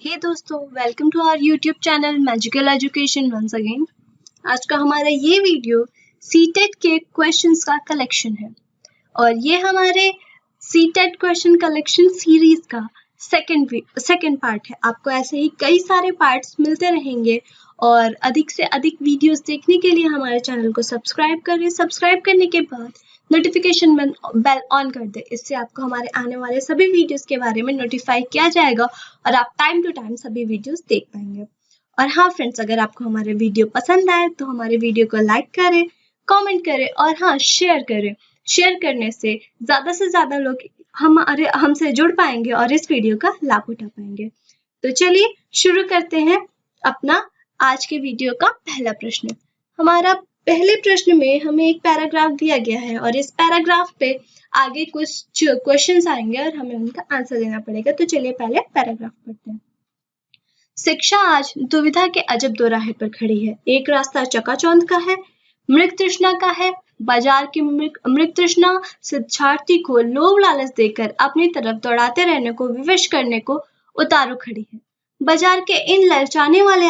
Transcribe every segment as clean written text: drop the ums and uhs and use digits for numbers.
हे दोस्तों, welcome to our YouTube channel magical education once again. आज का हमारा ये वीडियो सीटेट के क्वेश्चंस का कलेक्शन है और ये हमारे सीटेट क्वेश्चन कलेक्शन सीरीज का सेकंड पार्ट है। आपको ऐसे ही कई सारे पार्ट्स मिलते रहेंगे और अधिक से अधिक वीडियोस देखने के लिए हमारे चैनल को सब्सक्राइब करें। सब्सक्राइब करने के बाद नोटिफिकेशन बेल ऑन कर दे। इससे आपको हमारे आने वाले सभी वीडियोस के बारे में नोटिफाई किया जाएगा और आप टाइम टू टाइम सभी वीडियोस देख पाएंगे। और हाँ फ्रेंड्स, अगर आपको हमारे वीडियो पसंद आए तो हमारे वीडियो को लाइक करें, कमेंट करें और हाँ शेयर करें। शेयर करने से ज़्यादा लोग हमसे जुड़ पाएंगे और इस वीडियो का लाभ उठा पाएंगे। तो चलिए शुरू करते हैं अपना आज के वीडियो का पहला प्रश्न। हमारा पहले प्रश्न में हमें एक पैराग्राफ दिया गया है और इस पैराग्राफ पे आगे कुछ क्वेश्चंस आएंगे और हमें उनका आंसर देना पड़ेगा। तो चलिए पहले पैराग्राफ पढ़ते हैं। शिक्षा आज दुविधा के अजब दोराहे पर खड़ी है। एक रास्ता चकाचौंध का है, मृग तृष्णा का है। बाजार की मृग तृष्णा शिक्षार्थी को लोभ लालच देकर अपनी तरफ दौड़ाते रहने को विवश करने को उतारू खड़ी है। बाजार के इन ललचाने वाले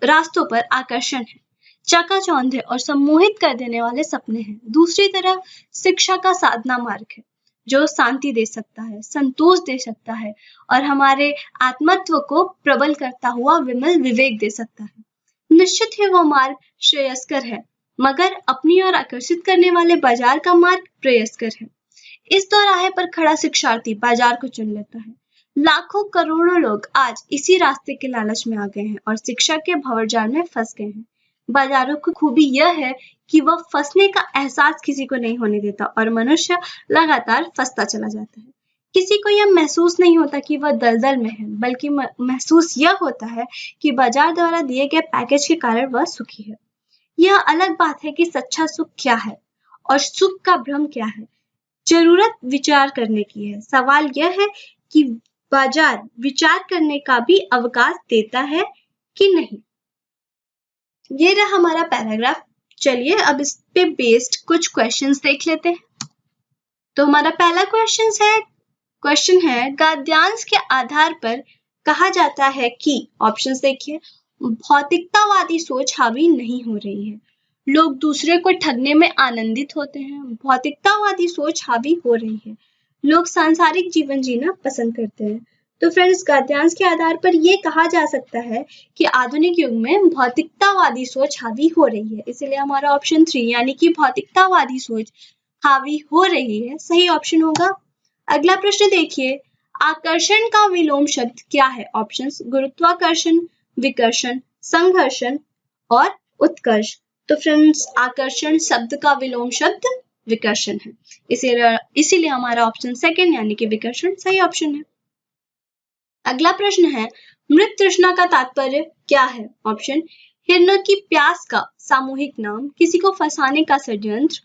रास्तों पर आकर्षण है, चकाचौंध है और सम्मोहित कर देने वाले सपने हैं। दूसरी तरफ शिक्षा का साधना मार्ग है जो शांति दे सकता है, संतोष दे सकता है और हमारे आत्मत्व को प्रबल करता हुआ विमल विवेक दे सकता है। निश्चित ही वो मार्ग श्रेयस्कर है, मगर अपनी ओर आकर्षित करने वाले बाजार का मार्ग प्रेयस्कर है। इस दोराहे पर खड़ा शिक्षार्थी बाजार को चुन लेता है। लाखों करोड़ों लोग आज इसी रास्ते के लालच में आ गए हैं और शिक्षा के भंवरजाल में फंस गए हैं। बाजारों की खूबी यह है कि वह फंसने का एहसास किसी को नहीं होने देता और मनुष्य लगातार फंसता चला जाता है। किसी को यह महसूस नहीं होता कि वह दलदल में है, बल्कि महसूस यह होता है कि बाजार द्वारा दिए गए पैकेज के कारण वह सुखी है। यह अलग बात है कि सच्चा सुख क्या है और सुख का भ्रम क्या है। जरूरत विचार करने की है। सवाल यह है कि बाजार विचार करने का भी अवकाश देता है कि नहीं। ये रहा हमारा पैराग्राफ। चलिए अब इस पे बेस्ड कुछ क्वेश्चंस देख लेते हैं। तो हमारा पहला क्वेश्चन है गद्यांश के आधार पर कहा जाता है कि ऑप्शंस देखिए, भौतिकतावादी सोच हावी नहीं हो रही है। लोग दूसरे को ठगने में आनंदित होते हैं। भौतिकतावादी सोच हावी हो रही है। लोग सांसारिक जीवन जीना पसंद करते हैं। तो फ्रेंड्स, गद्यांश के आधार पर ये कहा जा सकता है कि आधुनिक युग में भौतिकतावादी सोच हावी हो रही है। इसीलिए हमारा ऑप्शन 3 यानी कि भौतिकतावादी सोच हावी हो रही है सही ऑप्शन होगा। अगला प्रश्न देखिए, आकर्षण का विलोम शब्द क्या है? ऑप्शंस गुरुत्वाकर्षण, विकर्षण, संघर्षण और उत्कर्ष। तो फ्रेंड्स, आकर्षण शब्द का विलोम शब्द विकर्षण है। इसीलिए हमारा ऑप्शन सेकंड यानी कि विकर्षण सही ऑप्शन है। अगला प्रश्न है, मृग तृष्णा का तात्पर्य क्या है? ऑप्शन हिरणों की प्यास का सामूहिक नाम, किसी को फंसाने का षड्यंत्र,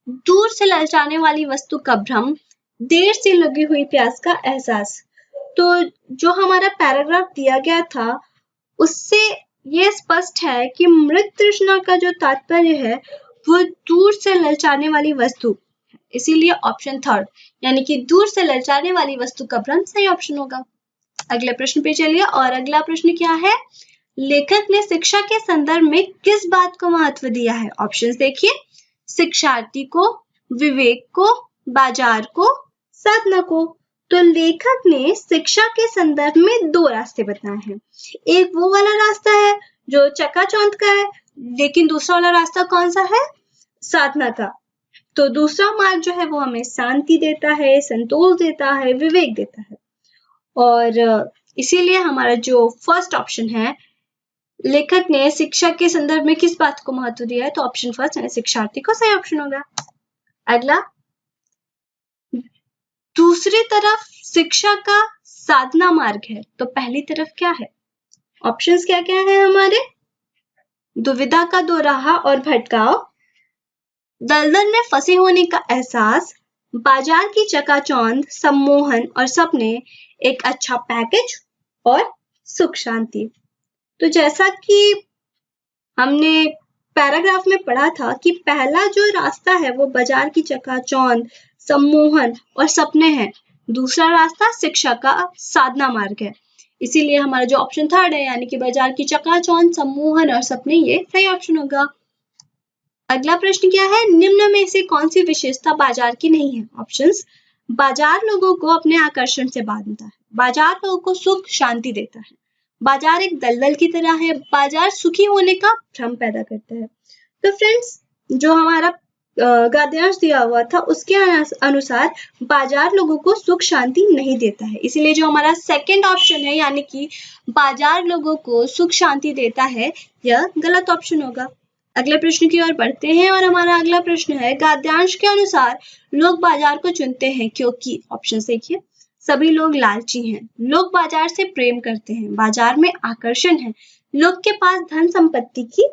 दूर से ललचाने वाली वस्तु का भ्रम, देर से लगी हुई प्यास का एहसास। तो जो हमारा पैराग्राफ दिया गया था उससे ये स्पष्ट है कि मृग तृष्णा का जो तात्पर्य है वो दूर से ललचाने वाली वस्तु, इसीलिए ऑप्शन थर्ड यानी कि दूर से ललचाने वाली वस्तु का भ्रम सही ऑप्शन होगा। अगले प्रश्न पे चलिए और अगला प्रश्न क्या है, लेखक ने शिक्षा के संदर्भ में किस बात को महत्व दिया है? ऑप्शंस देखिए, शिक्षार्थी को, विवेक को, बाजार को, साधना को। तो लेखक ने शिक्षा के संदर्भ में दो रास्ते बताए हैं। एक वो वाला रास्ता है जो चकाचौंध का है, लेकिन दूसरा वाला रास्ता कौन सा है? साधना का। तो दूसरा मार्ग जो है वो हमें शांति देता है, संतोष देता है, विवेक देता है। और इसीलिए हमारा जो फर्स्ट ऑप्शन है, लेखक ने शिक्षा के संदर्भ में किस बात को महत्व दिया है, तो ऑप्शन फर्स्ट यानी शिक्षार्थी को सही ऑप्शन होगा। अगला, दूसरी तरफ शिक्षा का साधना मार्ग है, तो पहली तरफ क्या है? ऑप्शंस क्या क्या है हमारे? दुविधा का दोराहा और भटकाव, दलदल में फंसे होने का एहसास, बाजार की चकाचौंध, सम्मोहन और सपने, एक अच्छा पैकेज और सुख शांति। तो जैसा कि हमने पैराग्राफ में पढ़ा था कि पहला जो रास्ता है वो बाजार की चकाचौंध, सम्मोहन और सपने हैं। दूसरा रास्ता शिक्षा का साधना मार्ग है। इसीलिए हमारा जो ऑप्शन थर्ड है यानी कि बाजार की चकाचौंध, सम्मोहन और सपने, ये सही ऑप्शन होगा। अगला प्रश्न क्या है, निम्न में से कौन सी विशेषता बाजार की नहीं है? ऑप्शंस, बाजार लोगों को अपने आकर्षण से बांधता है, बाजार लोगों को सुख शांति देता है, बाजार एक दलदल की तरह है, बाजार सुखी होने का भ्रम पैदा करता है। तो फ्रेंड्स, जो हमारा गद्यांश दिया हुआ था उसके अनुसार बाजार लोगों को सुख शांति नहीं देता है, इसीलिए जो हमारा सेकंड ऑप्शन है यानी कि बाजार लोगों को सुख शांति देता है, यह गलत ऑप्शन होगा। अगले प्रश्न की ओर बढ़ते हैं और हमारा अगला प्रश्न है, गद्यांश के अनुसार लोग बाजार को चुनते हैं क्योंकि, ऑप्शन देखिए, सभी लोग लालची हैं, लोग बाजार से प्रेम करते हैं, बाजार में आकर्षण है, लोग के पास धन संपत्ति की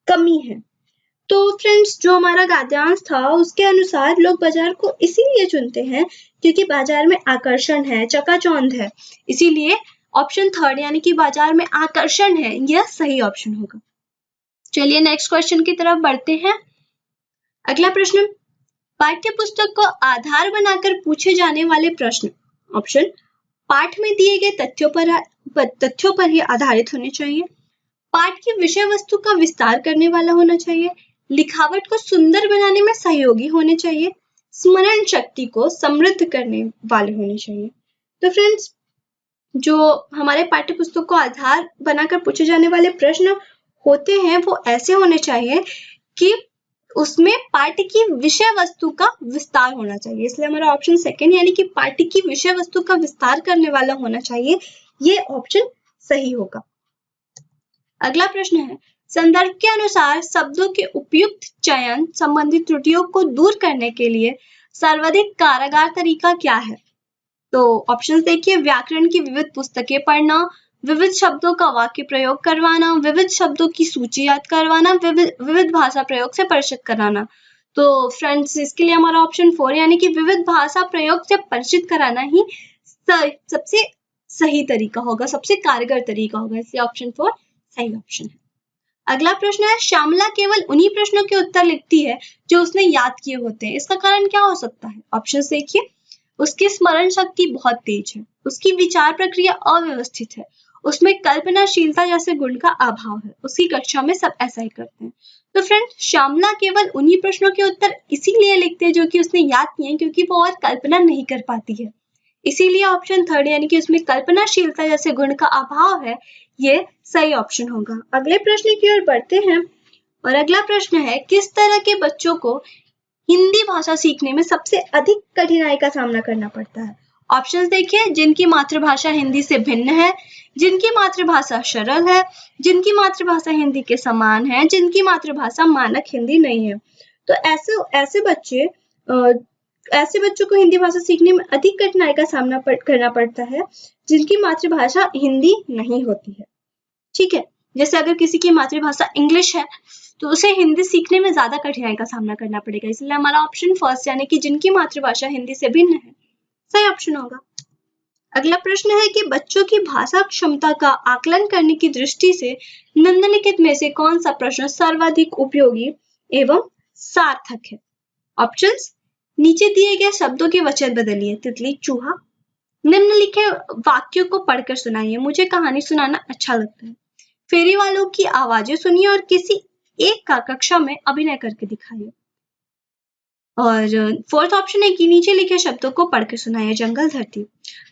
कमी है। तो फ्रेंड्स, जो हमारा गद्यांश था उसके अनुसार लोग बाजार को इसीलिए चुनते हैं क्योंकि बाजार में आकर्षण है, चकाचौंध है, इसीलिए ऑप्शन थर्ड यानी कि बाजार में आकर्षण है, यह सही ऑप्शन होगा। चलिए नेक्स्ट क्वेश्चन की तरफ बढ़ते हैं। अगला प्रश्न, पाठ्य पुस्तक को आधार बनाकर पूछे जाने वाले प्रश्न, ऑप्शन, पाठ में दिए गए तथ्यों पर ही आधारित होने चाहिए, पाठ की विषय वस्तु का विस्तार करने वाला होना चाहिए, लिखावट को सुंदर बनाने में सहयोगी होने चाहिए, स्मरण शक्ति को समृद्ध करने वाले होने चाहिए। तो फ्रेंड्स, जो हमारे पाठ्य पुस्तक को आधार बनाकर पूछे जाने वाले प्रश्न होते हैं वो ऐसे होने चाहिए कि उसमें पाठ्य की विषय वस्तु का विस्तार होना चाहिए, इसलिए हमारा ऑप्शन सेकंड यानी कि पाठ्य की विषय वस्तु का विस्तार करने वाला होना चाहिए, ये ऑप्शन सही होगा। अगला प्रश्न है, संदर्भ के अनुसार शब्दों के उपयुक्त चयन संबंधी त्रुटियों को दूर करने के लिए सर्वाधिक कारगर तरीका क्या है? तो ऑप्शंस देखिए, व्याकरण की विविध पुस्तकें पढ़ना, विविध शब्दों का वाक्य प्रयोग करवाना, विविध शब्दों की सूची याद करवाना, विविध भाषा प्रयोग से परिचित कराना। तो फ्रेंड्स, इसके लिए हमारा ऑप्शन 4 यानी कि विविध भाषा प्रयोग से परिचित कराना ही सबसे सही तरीका होगा, सबसे कारगर तरीका होगा, इसलिए ऑप्शन 4 सही ऑप्शन है। अगला प्रश्न है, श्यामला केवल उन्हीं प्रश्नों के उत्तर लिखती है जो उसने याद किए होते हैं, इसका कारण क्या हो सकता है? ऑप्शन देखिए, उसकी स्मरण शक्ति बहुत तेज है, उसकी विचार प्रक्रिया अव्यवस्थित है, उसमें कल्पनाशीलता जैसे गुण का अभाव है, उसकी कक्षा में सब ऐसा ही करते हैं। तो फ्रेंड, श्यामला केवल उन्हीं प्रश्नों के उत्तर इसीलिए लिखते हैं जो कि उसने याद किए हैं क्योंकि वो और कल्पना नहीं कर पाती है, इसीलिए ऑप्शन थर्ड यानी कि उसमें कल्पनाशीलता जैसे गुण का अभाव है, ये सही ऑप्शन होगा। अगले प्रश्न की ओर बढ़ते हैं और अगला प्रश्न है, किस तरह के बच्चों को हिंदी भाषा सीखने में सबसे अधिक कठिनाई का सामना करना पड़ता है? ऑप्शंस देखिए, जिनकी मातृभाषा हिंदी से भिन्न है, जिनकी मातृभाषा सरल है, जिनकी मातृभाषा हिंदी के समान है, जिनकी मातृभाषा मानक हिंदी नहीं है। तो ऐसे बच्चों को हिंदी भाषा सीखने में अधिक कठिनाई का सामना करना पड़ता है जिनकी मातृभाषा हिंदी नहीं होती है। ठीक है, जैसे अगर किसी की मातृभाषा इंग्लिश है तो उसे हिंदी सीखने में ज्यादा कठिनाई का सामना करना पड़ेगा, इसलिए हमारा ऑप्शन फर्स्ट यानी कि जिनकी मातृभाषा हिंदी से भिन्न है, सही ऑप्शन होगा। अगला प्रश्न है कि बच्चों की भाषा क्षमता का आकलन करने की दृष्टि से निम्नलिखित में से कौन सा प्रश्न सर्वाधिक उपयोगी एवं सार्थक है? ऑप्शंस, नीचे दिए गए शब्दों के वचन बदलिए, तितली, चूहा, निम्नलिखित वाक्यों को पढ़कर सुनाइए, मुझे कहानी सुनाना अच्छा लगता है, फेरी वालों की आवाजें सुनिए और किसी एक का कक्षा में अभिनय करके दिखाइए, और फोर्थ ऑप्शन है कि नीचे लिखे शब्दों को पढ़कर सुनाइए, जंगल, धरती।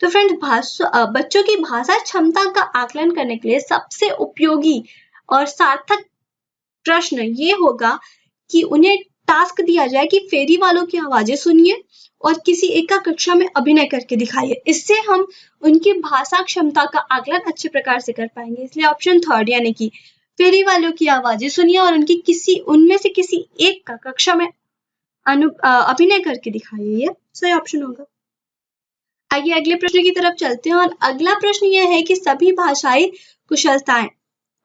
तो फ्रेंड्स, बच्चों की भाषा क्षमता का आकलन करने के लिए सबसे उपयोगी और सार्थक प्रश्न ये होगा कि उन्हें टास्क दिया जाए कि फेरी वालों की आवाजें सुनिए और किसी एक का कक्षा में अभिनय करके दिखाइए, इससे हम उनकी भाषा क्षमता का आकलन अच्छे प्रकार से कर पाएंगे, इसलिए ऑप्शन थर्ड यानी कि फेरी वालों की आवाजें सुनिए और उनमें से किसी एक का कक्षा में अभिनय करके दिखाइए, ये सही ऑप्शन होगा। आइए अगले प्रश्न की तरफ चलते हैं और अगला प्रश्न यह है कि सभी भाषाई कुशलताएं,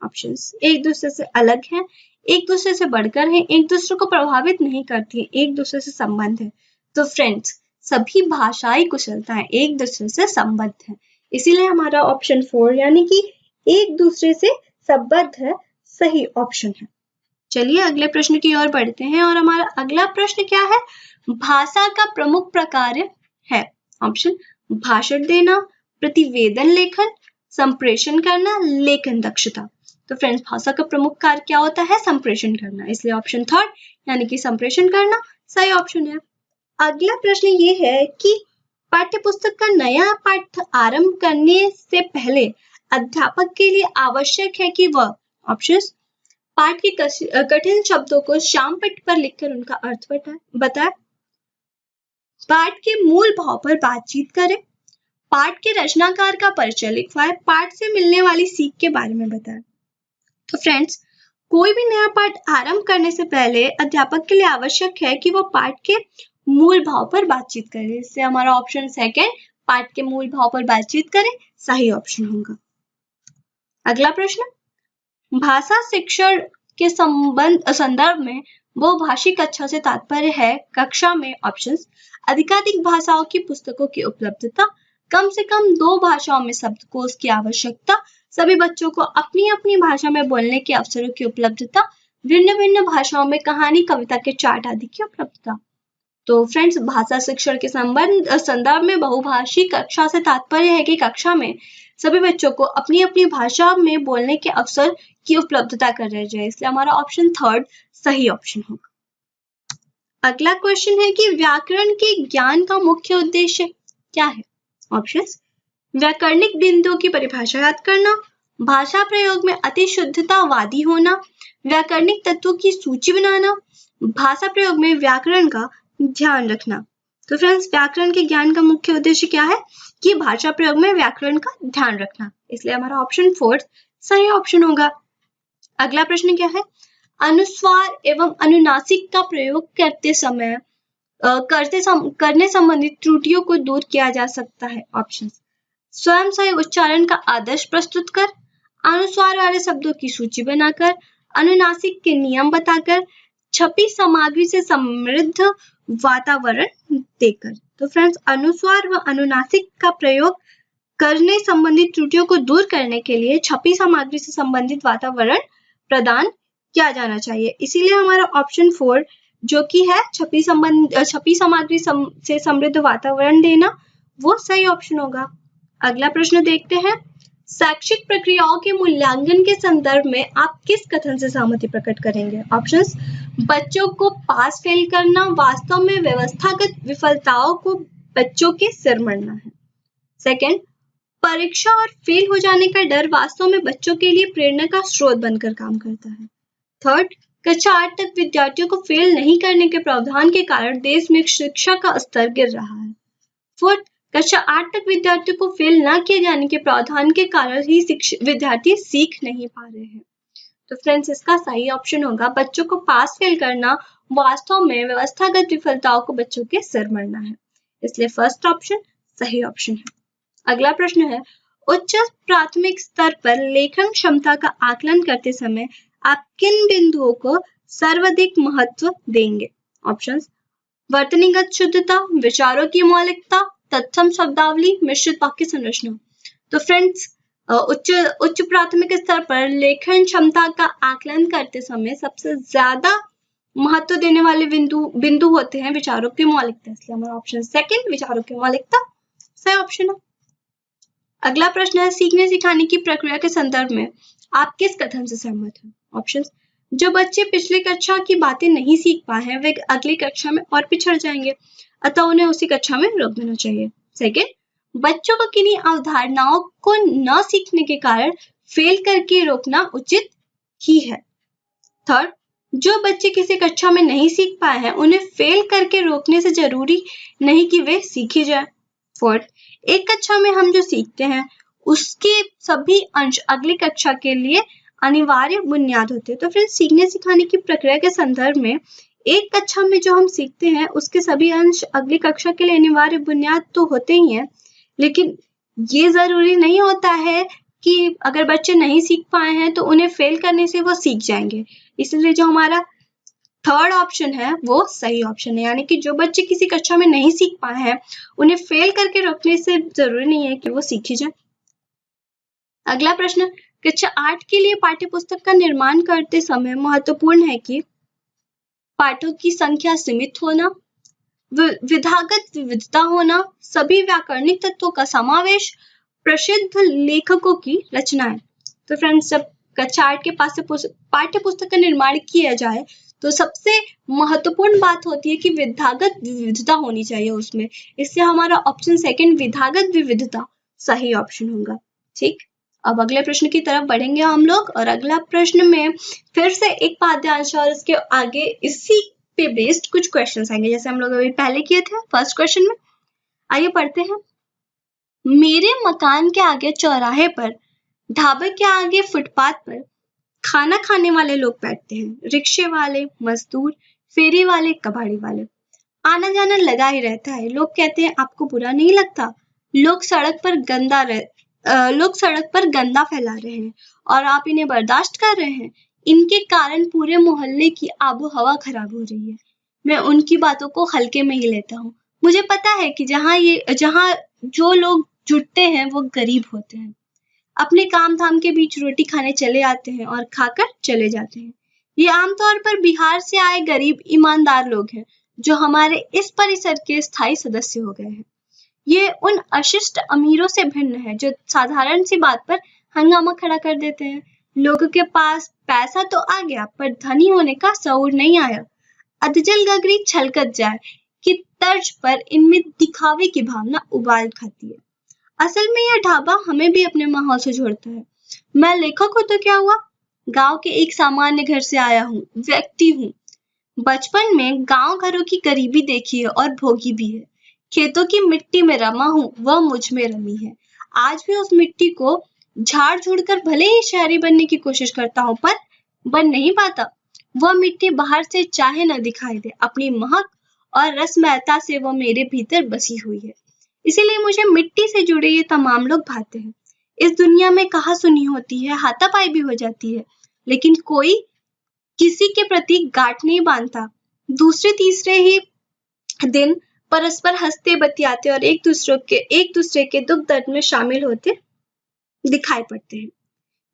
ऑप्शंस, एक दूसरे से अलग हैं, एक दूसरे से बढ़कर हैं, एक दूसरे को प्रभावित नहीं करती है, एक दूसरे से संबंध है। तो फ्रेंड्स, सभी भाषाई कुशलताएं एक दूसरे से संबद्ध है, इसीलिए हमारा ऑप्शन 4 यानी कि एक दूसरे से संबद्ध है, सही ऑप्शन है। चलिए अगले प्रश्न की ओर बढ़ते हैं और हमारा अगला प्रश्न क्या है, भाषा का प्रमुख प्रकार है, ऑप्शन, भाषण देना, प्रतिवेदन लेखन, संप्रेषण करना, लेखन दक्षता। तो फ्रेंड्स, भाषा का प्रमुख कार्य क्या होता है? संप्रेषण करना, इसलिए ऑप्शन थर्ड यानी कि संप्रेषण करना सही ऑप्शन है। अगला प्रश्न ये है कि पाठ्यपुस्तक का नया पाठ आरंभ करने से पहले अध्यापक के लिए आवश्यक है कि वह ऑप्शंस पाठ के कठिन शब्दों को श्याम पट्ट पर लिखकर उनका अर्थ बताए, पाठ के मूल भाव पर बातचीत करे, पाठ के रचनाकार का परिचय लिखवाए, पाठ से मिलने वाली सीख के बारे में बताए। तो फ्रेंड्स, कोई भी नया पाठ आरंभ करने से पहले अध्यापक के लिए आवश्यक है कि वो पाठ के मूल भाव पर बातचीत करे। इससे हमारा ऑप्शन सेकंड, पाठ के मूल भाव पर बातचीत करे, सही ऑप्शन होगा। अगला प्रश्न, भाषा शिक्षण के संदर्भ में बहुभाषी कक्षा से तात्पर्य है कक्षा में ऑप्शंस अधिकाधिक भाषाओं की पुस्तकों की उपलब्धता, कम से कम 2 भाषाओं में शब्दकोश की आवश्यकता, सभी बच्चों को अपनी अपनी भाषा में बोलने के अवसरों की उपलब्धता, भिन्न भिन्न भाषाओं में कहानी, कविता के चार्ट आदि की उपलब्धता। तो फ्रेंड्स, भाषा शिक्षण के संदर्भ में बहुभाषी कक्षा से तात्पर्य है कि कक्षा में सभी बच्चों को अपनी अपनी भाषा में बोलने के अवसर की उपलब्धता कराई जाए, इसलिए हमारा ऑप्शन थर्ड सही ऑप्शन होगा। अगला क्वेश्चन है कि व्याकरण के ज्ञान का मुख्य उद्देश्य क्या है? ऑप्शंस व्याकरणिक बिंदुओं की परिभाषा याद करना, भाषा प्रयोग में अति शुद्धतावादी होना, व्याकरणिक तत्वों की सूची बनाना, भाषा प्रयोग में व्याकरण का ध्यान रखना। तो फ्रेंड्स, व्याकरण के ज्ञान का मुख्य उद्देश्य क्या है? कि भाषा प्रयोग में व्याकरण का ध्यान रखना, इसलिए हमारा ऑप्शन फोर्थ सही ऑप्शन होगा। अगला प्रश्न क्या है? अनुस्वार एवं अनुनासिक का प्रयोग करने संबंधित त्रुटियों को दूर किया जा सकता है। ऑप्शन स्वयं सही उच्चारण का आदर्श प्रस्तुत कर, अनुस्वार वाले शब्दों की सूची बनाकर, अनुनासिक के नियम बताकर, छपी सामग्री से समृद्ध वातावरण देकर। तो फ्रेंड्स, अनुस्वार व अनुनासिक का प्रयोग करने संबंधित त्रुटियों को दूर करने के लिए छपी सामग्री से संबंधित वातावरण प्रदान किया जाना चाहिए, इसीलिए हमारा ऑप्शन 4 जो कि है छपी सामग्री से समृद्ध वातावरण देना, वो सही ऑप्शन होगा। अगला प्रश्न देखते हैं, शैक्षिक प्रक्रियाओं के मूल्यांकन के संदर्भ में आप किस कथन से सहमति प्रकट करेंगे? ऑप्शंस बच्चों को पास फेल करना, वास्तव में व्यवस्थागत विफलताओं को बच्चों के सिर मढ़ना है। सेकंड, परीक्षा और फेल हो जाने का डर वास्तव में बच्चों के लिए प्रेरणा का स्रोत बनकर काम करता है। थर्ड, कक्षा 8 तक विद्यार्थियों को फेल नहीं करने के प्रावधान के कारण देश में शिक्षा का स्तर गिर रहा है। फोर्थ, कक्षा 8 तक विद्यार्थियों को फेल न किए जाने के प्रावधान के कारण ही विद्यार्थी सीख नहीं पा रहे हैं। तो फ्रेंड्स, इसका सही ऑप्शन होगा बच्चों को पास फेल करना वास्तव में व्यवस्थागत विफलताओं को बच्चों के सिर मढ़ना है, इसलिए फर्स्ट ऑप्शन सही ऑप्शन है। अगला प्रश्न है, उच्च प्राथमिक स्तर पर लेखन क्षमता का आकलन करते समय आप किन बिंदुओं को सर्वाधिक महत्व देंगे? ऑप्शंस वर्तनीगत शुद्धता, विचारों की मौलिकता, तत्सम शब्दावली, मिश्रित वाक्य संरचना। तो फ्रेंड्स, उच्च प्राथमिक स्तर पर लेखन क्षमता का आकलन करते समय सबसे ज्यादा महत्व देने वाले बिंदु होते हैं विचारों की मौलिकता, इसलिए हमारा ऑप्शन सेकंड विचारों की मौलिकता सही ऑप्शन है। अगला प्रश्न है, सीखने सिखाने की प्रक्रिया के संदर्भ में आप किस कथन से सहमत हैं? ऑप्शंस जो बच्चे पिछली कक्षा की बातें नहीं सीख पाए हैं वे अगली कक्षा में और पिछड़ जाएंगे, अतः उन्हें उसी कक्षा में रोक देना चाहिए। सेकंड, बच्चों को किन्हीं अवधारणाओं को न सीखने के कारण फेल करके रोकना उचित ही है। थर्ड, जो बच्चे किसी कक्षा में नहीं सीख पाए हैं उन्हें फेल करके रोकने से जरूरी नहीं कि वे सीखी जाए। फोर्थ, एक कक्षा में हम जो सीखते हैं उसके सभी अंश अगली कक्षा के लिए अनिवार्य बुनियाद होते हैं। तो फिर सीखने सिखाने की प्रक्रिया के संदर्भ में एक कक्षा में जो हम सीखते हैं उसके सभी अंश अगली कक्षा के लिए अनिवार्य बुनियाद तो होते ही हैं, लेकिन ये जरूरी नहीं होता है कि अगर बच्चे नहीं सीख पाए हैं तो उन्हें फेल करने से वो सीख जाएंगे, इसलिए जो हमारा थर्ड ऑप्शन है वो सही ऑप्शन है, यानी कि जो बच्चे किसी कक्षा में नहीं सीख पाए हैं उन्हें फेल करके रोकने से जरूरी नहीं है कि वो सीखी जाए। अगला प्रश्न, कक्षा 8 के लिए पाठ्यपुस्तक का निर्माण करते समय महत्वपूर्ण है कि पाठों की संख्या सीमित होना, विधागत विविधता होना, सभी व्याकरणिक तत्वों का समावेश, प्रसिद्ध लेखकों की रचनाएं। तो फ्रेंड्स, जब चार्ट के पाठ्य पुस्तक का निर्माण किया जाए तो सबसे महत्वपूर्ण बात होती है कि विधागत विविधता होनी चाहिए उसमें। इससे हमारा ऑप्शन सेकंड विधागत विविधता सही ऑप्शन होगा। ठीक, अब अगले प्रश्न की तरफ बढ़ेंगे हम लोग, और अगला प्रश्न में फिर से एक पाठ्यांश और इसके आगे इसी पे बेस्ड कुछ क्वेश्चंस आएंगे जैसे हम लोग अभी पहले किए थे फर्स्ट क्वेश्चन में। आइए पढ़ते हैं। मेरे मकान के आगे चौराहे पर, ढाबे के आगे फुटपाथ पर खाना खाने वाले लोग बैठते हैं। रिक्शे वाले, मजदूर, फेरी वाले, कबाड़ी वाले, आना जाना लगा ही रहता है। लोग कहते हैं आपको बुरा नहीं लगता? लोग सड़क पर गंदा फैला रहे हैं और आप इन्हें बर्दाश्त कर रहे हैं। इनके कारण पूरे मोहल्ले की आबो हवा खराब हो रही है। मैं उनकी बातों को हल्के में ही लेता हूँ। मुझे पता है कि जहाँ जो लोग जुटते हैं वो गरीब होते हैं, अपने काम धाम के बीच रोटी खाने चले आते हैं और खाकर चले जाते हैं। ये आमतौर पर बिहार से आए गरीब ईमानदार लोग हैं जो हमारे इस परिसर के स्थायी सदस्य हो गए हैं। ये उन अशिष्ट अमीरों से भिन्न है जो साधारण सी बात पर हंगामा खड़ा कर देते हैं। लोगों के पास पैसा तो आ गया पर धनी होने का शऊर नहीं आया। अधजल गगरी छलकत जाए कि तर्ज पर इनमें दिखावे की भावना उबाल खाती है। असल में यह ढाबा हमें भी अपने माहौल से जोड़ता है। मैं लेखक हूं तो क्या हुआ, गांव के एक सामान्य घर से आया हूँ, व्यक्ति हूँ। बचपन में गांव घरों की गरीबी देखी है और भोगी भी है। खेतों की मिट्टी में रमा हूँ, वह मुझ में रमी है। आज भी उस मिट्टी को झाड़ झूड़ कर भले ही शहरी बनने की कोशिश करता हूँ पर बन नहीं पाता। वह मिट्टी बाहर से चाहे न दिखाई दे, अपनी महक और रसमयता से वह मेरे भीतर बसी हुई है। इसीलिए मुझे मिट्टी से जुड़े ये तमाम लोग भाते हैं। इस दुनिया में कहा सुनी होती है, हाथापाई भी हो जाती है, लेकिन कोई किसी के प्रति गांठ नहीं बांधता। दूसरे तीसरे ही दिन परस्पर हंसते बतियाते और एक दूसरे के दुख दर्द में शामिल होते दिखाई पड़ते हैं।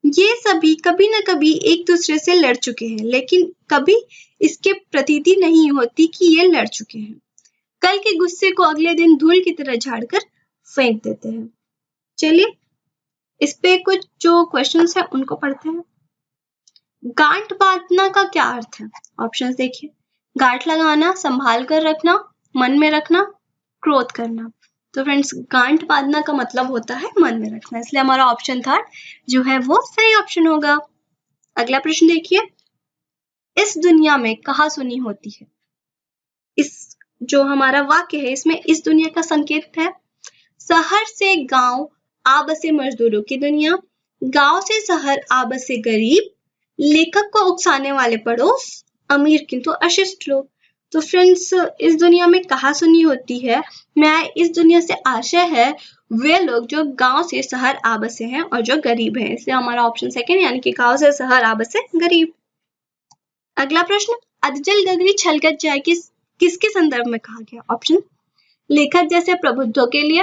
ये सभी कभी न कभी एक दूसरे से लड़ चुके हैं, लेकिन कभी इसके प्रतीति नहीं होती कि ये लड़ चुके हैं। कल के गुस्से को अगले दिन धूल की तरह झाड़कर फेंक देते हैं। चलिए इस पे कुछ जो क्वेश्चंस हैं उनको पढ़ते हैं। गांठ बांधना का क्या अर्थ है? ऑप्शंस देखिए। गांठ लगाना, संभाल कर रखना, मन में रखना, क्रोध करना। तो फ्रेंड्स, गांठ बांधना का मतलब होता है मन में रखना, इसलिए हमारा ऑप्शन थर्ड जो है वो सही ऑप्शन होगा। अगला प्रश्न देखिए। इस दुनिया में कहा सुनी होती है। इस जो हमारा वाक्य है इसमें इस दुनिया का संकेत है। शहर से गांव आ बसे मजदूरों की दुनिया, गांव से शहर आ बसे गरीब, लेखक को उकसाने वाले पड़ोस, अमीर किंतु अशिष्ट लोग। तो फ्रेंड्स, इस दुनिया में कहा सुनी होती है, मैं इस दुनिया से आशय है वे लोग जो गांव से शहर आ बसे हैं और जो गरीब हैं, इसलिए हमारा ऑप्शन सेकंड यानी कि गांव से शहर आ बसे गरीब। अगला प्रश्न, अधजल गगरी छलकत जाए किसके संदर्भ में कहा गया? ऑप्शन, लेखक जैसे प्रबुद्धों के लिए,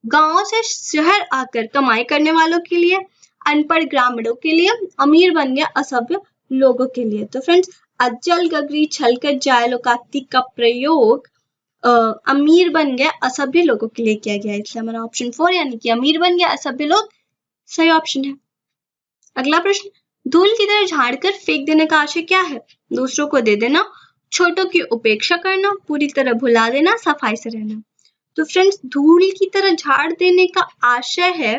गांव से शहर आकर कमाई करने वालों के लिए, अनपढ़ ग्रामीणों के लिए, अमीर बन गया असभ्य लोगों के लिए। तो फ्रेंड्स, अधजल गगरी छलकत जाए लोकाक्ति का प्रयोग अमीर बन गया असभ्य लोगों के लिए किया गया, इसलिए हमारा ऑप्शन 4 यानी कि अमीर बन गया असभ्य लोग सही ऑप्शन है। अगला प्रश्न, धूल की तरह झाड़कर फेंक देने का आशय क्या है? दूसरों को दे देना, छोटों की उपेक्षा करना, पूरी तरह भुला देना, सफाई से रहना। तो फ्रेंड्स, धूल की तरह झाड़ देने का आशय है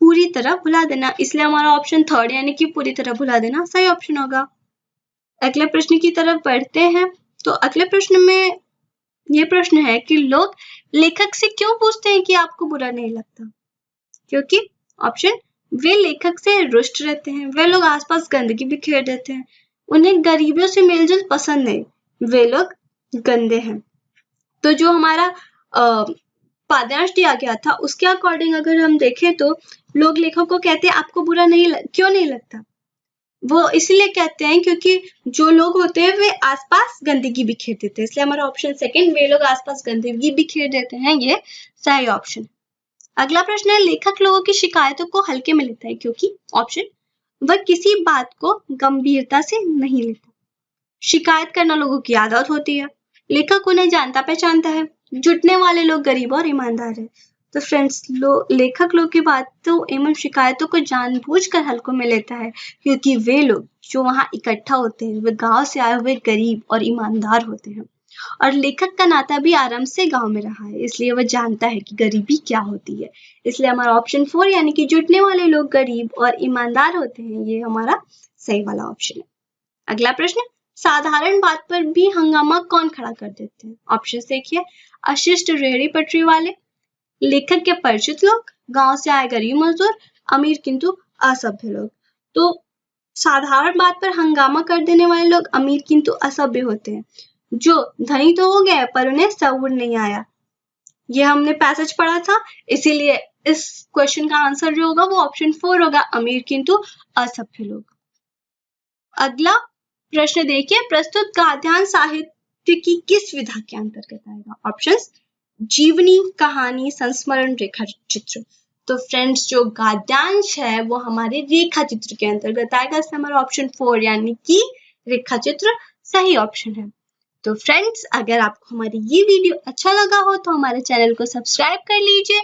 पूरी तरह भुला देना, इसलिए हमारा ऑप्शन थर्ड यानी कि पूरी तरह भुला देना सही ऑप्शन होगा। अगले प्रश्न की तरफ बढ़ते हैं। तो अगले प्रश्न में ये प्रश्न है कि लोग लेखक से क्यों पूछते हैं कि आपको बुरा नहीं लगता? क्योंकि ऑप्शन, वे लेखक से रुष्ट रहते हैं, वे लोग आसपास गंदगी बिखेर देते हैं, उन्हें गरीबियों से मेलजोल पसंद नहीं, वे लोग गंदे हैं। तो जो हमारा पाद्यांश दिया गया था उसके अकॉर्डिंग अगर हम देखें तो लोग लेखक को कहते हैं आपको बुरा क्यों नहीं लगता? वो इसलिए कहते हैं क्योंकि जो लोग होते हैं वे आसपास गंदगी बिखेर देते हैं, इसलिए हमारा ऑप्शन सेकंड, वे लोग आसपास गंदगी बिखेर देते हैं, ये सही ऑप्शन। अगला प्रश्न है, लेखक लोगों की शिकायतों को हल्के में लेता है क्योंकि? ऑप्शन, वह किसी बात को गंभीरता से नहीं लेता, शिकायत करना लोगों की आदत होती है, लेखक उन्हें जानता पहचानता है, जुटने वाले लोग गरीब और ईमानदार है, तो फ्रेंड्स, लेखक लोग की बातों एवं शिकायतों को जानबूझकर हल्कों में लेता है, क्योंकि वे लोग जो वहाँ इकट्ठा होते हैं वे गांव से आए हुए गरीब और ईमानदार होते हैं, और लेखक का नाता भी आरंभ से गांव में रहा है, इसलिए वह जानता है कि गरीबी क्या होती है। इसलिए हमारा ऑप्शन 4 यानी कि जुटने वाले लोग गरीब और ईमानदार होते हैं, ये हमारा सही वाला ऑप्शन है। अगला प्रश्न, साधारण बात पर भी हंगामा कौन खड़ा कर देते हैं? ऑप्शन देखिए, अशिष्ट रेहड़ी पटरी वाले, लेखक के परिचित लोग, गांव से आए गरीब मजदूर, अमीर किंतु असभ्य लोग। तो साधारण बात पर हंगामा कर देने वाले लोग अमीर किंतु असभ्य होते हैं, जो धनी तो हो गए पर उन्हें सब्र नहीं आया। ये हमने पैसेज पढ़ा था, इसीलिए इस क्वेश्चन का आंसर जो होगा वो ऑप्शन 4 होगा, अमीर किंतु असभ्य लोग। अगला प्रश्न देखिए, प्रस्तुत गाद्यांश साहित्य की किस विधा के अंतर्गत आएगा? ऑप्शंस, जीवनी, कहानी, संस्मरण, रेखा चित्र। तो फ्रेंड्स, जो गाद्यांश है वो हमारे रेखा चित्र के अंतर्गत आएगा, इसलिए हमारा ऑप्शन 4 यानी कि रेखा चित्र सही ऑप्शन है। तो फ्रेंड्स, अगर आपको हमारी ये वीडियो अच्छा लगा हो तो हमारे चैनल को सब्सक्राइब कर लीजिए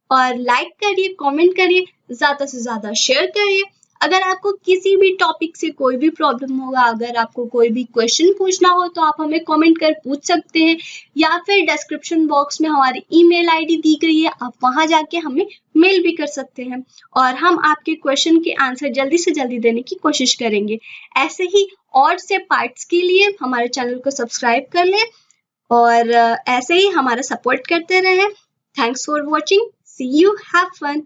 और लाइक करिए, कमेंट करिए, ज्यादा से ज्यादा शेयर करिए। अगर आपको किसी भी टॉपिक से कोई भी प्रॉब्लम होगा, अगर आपको कोई भी क्वेश्चन पूछना हो तो आप हमें कमेंट कर पूछ सकते हैं, या फिर डिस्क्रिप्शन बॉक्स में हमारी ईमेल आईडी दी गई है, आप वहां जाके हमें मेल भी कर सकते हैं और हम आपके क्वेश्चन के आंसर जल्दी से जल्दी देने की कोशिश करेंगे। ऐसे ही और से पार्ट्स के लिए हमारे चैनल को सब्सक्राइब कर लें और ऐसे ही हमारा सपोर्ट करते रहें। Thanks for watching, see you, have fun.